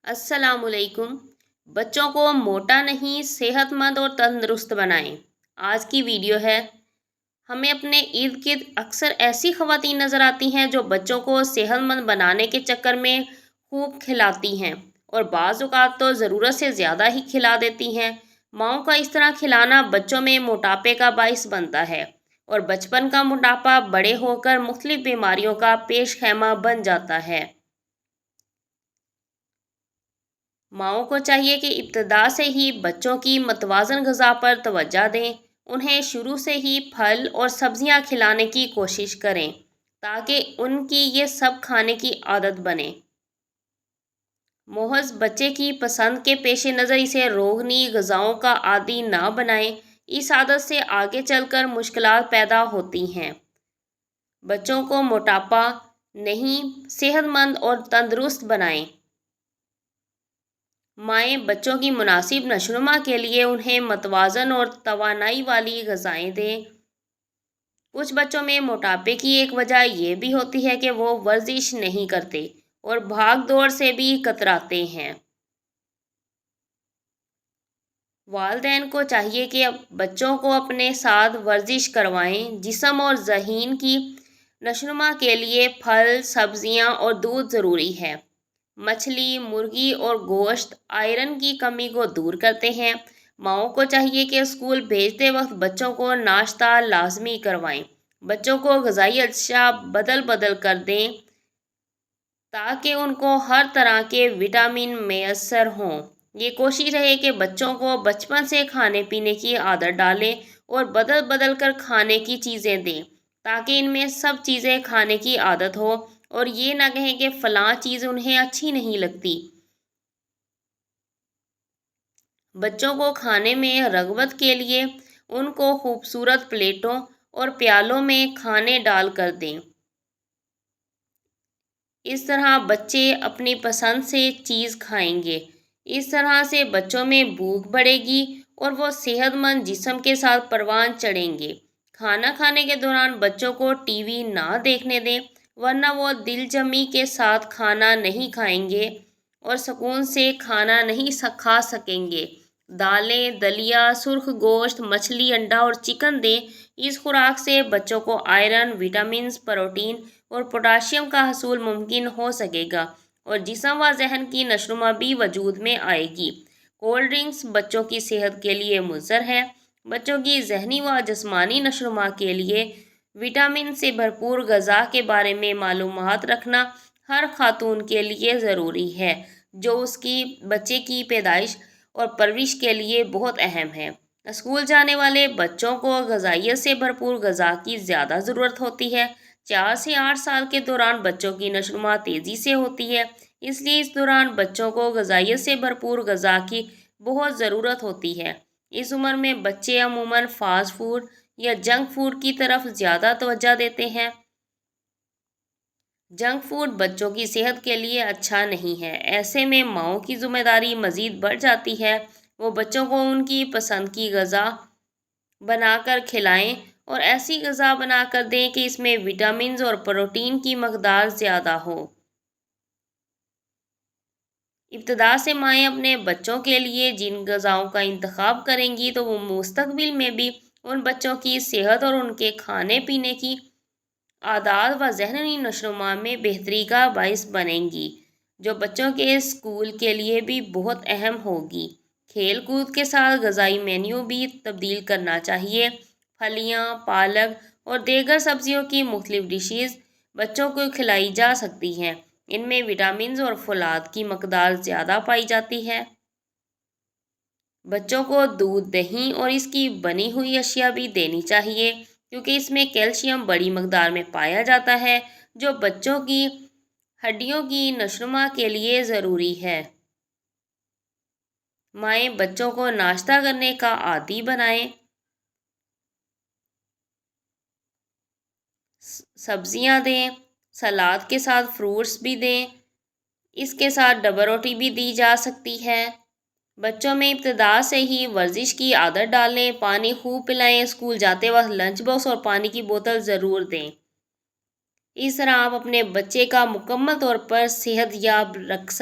अस्सलाम वालेकुम। बच्चों को मोटा नहीं, सेहतमंद और तंदुरुस्त बनाएं। आज की वीडियो है। हमें अपने इर्द गिर्द अक्सर ऐसी ख़वातीन नज़र आती हैं जो बच्चों को सेहतमंद बनाने के चक्कर में खूब खिलाती हैं और बाज़ औक़ात तो ज़रूरत से ज़्यादा ही खिला देती हैं। माँओं का इस तरह खिलाना बच्चों में मोटापे का बाइस बनता है और बचपन का मोटापा बड़े होकर मुख्तलिफ बीमारियों का पेश खैमा बन जाता है। माँओं को चाहिए कि इब्तदा से ही बच्चों की मतवाज़न ग़िज़ा पर तवज्जो दें। उन्हें शुरू से ही फल और सब्ज़ियाँ खिलाने की कोशिश करें ताकि उनकी ये सब खाने की आदत बने। मोहज़ बच्चे की पसंद के पेश नज़र इसे रोगनी ग़िज़ाओं का आदी ना बनाएं। इस आदत से आगे चलकर मुश्किलात पैदा होती हैं। बच्चों को मोटापा नहीं, सेहतमंद और तंदुरुस्त बनाएं। माएँ बच्चों की मुनासिब नशोनुमा के लिए उन्हें मतवाज़न और तवानाई वाली ग़िज़ाएँ दें। कुछ बच्चों में मोटापे की एक वजह यह भी होती है कि वो वर्जिश नहीं करते और भाग दौड़ से भी कतराते हैं। वालिदैन को चाहिए कि बच्चों को अपने साथ वर्जिश करवाएं। जिस्म और ज़हीन की नशोनुमा के लिए फल, सब्ज़ियाँ और दूध ज़रूरी है। मछली, मुर्गी और गोश्त आयरन की कमी को दूर करते हैं। माँओं को चाहिए कि स्कूल भेजते वक्त बच्चों को नाश्ता लाजमी करवाएं। बच्चों को ग़िज़ाई अज्जा बदल बदल कर दें ताकि उनको हर तरह के विटामिन मैसर हों। ये कोशिश रहे कि बच्चों को बचपन से खाने पीने की आदत डालें और बदल बदल कर खाने की चीज़ें दें ताकि इनमें सब चीज़ें खाने की आदत हो और ये ना कहें कि फ़लाँ चीज़ उन्हें अच्छी नहीं लगती। बच्चों को खाने में रग़बत के लिए उनको खूबसूरत प्लेटों और प्यालों में खाने डाल कर दें। इस तरह बच्चे अपनी पसंद से चीज़ खाएंगे। इस तरह से बच्चों में भूख बढ़ेगी और वो सेहतमंद जिस्म के साथ परवान चढ़ेंगे। खाना खाने के दौरान बच्चों को टीवी ना देखने दें, वरना वो दिलजमी के साथ खाना नहीं खाएंगे और सुकून से खाना नहीं खा सकेंगे। दालें, दलिया, सुर्ख गोश्त, मछली, अंडा और चिकन दें। इस खुराक से बच्चों को आयरन, विटामिन्स, प्रोटीन और पोटाशियम का हसूल मुमकिन हो सकेगा और जिस्म व ज़हन की नशोनुमा भी वजूद में आएगी। कोल्ड ड्रिंक्स बच्चों की सेहत के लिए मुज़र है। बच्चों की ज़हनी व जिस्मानी नशोनुमा के लिए विटामिन से भरपूर ग़िज़ा के बारे में मालूमात रखना हर खातून के लिए ज़रूरी है, जो उसकी बच्चे की पैदाइश और परवरिश के लिए बहुत अहम है। स्कूल जाने वाले बच्चों को ग़िज़ाइयत से भरपूर ग़िज़ा की ज़्यादा ज़रूरत होती है। 4 से 8 साल के दौरान बच्चों की नशोनुमा तेज़ी से होती है, इसलिए इस दौरान बच्चों को ग़िज़ाइयत से भरपूर ग़िज़ा की बहुत ज़रूरत होती है। इस उम्र में बच्चे अमूमन फ़ास्ट फूड या जंक फूड की तरफ ज़्यादा तवज्जो देते हैं। जंक फूड बच्चों की सेहत के लिए अच्छा नहीं है। ऐसे में माँओं की ज़िम्मेदारी मज़ीद बढ़ जाती है। वो बच्चों को उनकी पसंद की ग़िज़ा बनाकर खिलाएं और ऐसी ग़िज़ा बनाकर दें कि इसमें विटामिन्स और प्रोटीन की मकदार ज़्यादा हो। इब्तदा से माएँ अपने बच्चों के लिए जिन ग़िज़ाओं का इंतखाब करेंगी तो वो मुस्तक़बिल में भी उन बच्चों की सेहत और उनके खाने पीने की आदात व ज़हनी नशोनुमा में बेहतरी का बाइस बनेंगी, जो बच्चों के स्कूल के लिए भी बहुत अहम होगी। खेल कूद के साथ ग़िज़ाई मेन्यू भी तब्दील करना चाहिए। फलियाँ, पालक और दीगर सब्ज़ियों की मुख्तलिफ डिशेज़ बच्चों को खिलाई जा सकती हैं। इनमें विटामिन्स और फौलाद की मकदार ज़्यादा पाई जाती है। बच्चों को दूध, दही और इसकी बनी हुई अशिया भी देनी चाहिए क्योंकि इसमें कैल्शियम बड़ी मकदार में पाया जाता है, जो बच्चों की हड्डियों की नशोनुमा के लिए ज़रूरी है। माएँ बच्चों को नाश्ता करने का आदी बनाएं। सब्जियां दें, सलाद के साथ फ्रूट्स भी दें। इसके साथ डबल रोटी भी दी जा सकती है। बच्चों में इब्तदा से ही वर्जिश की आदत डालें। पानी खूब पिलाएं। स्कूल जाते वक्त लंच बॉक्स और पानी की बोतल ज़रूर दें। इस तरह आप अपने बच्चे का मुकम्मल तौर पर सेहतयाब रख सकते हैं।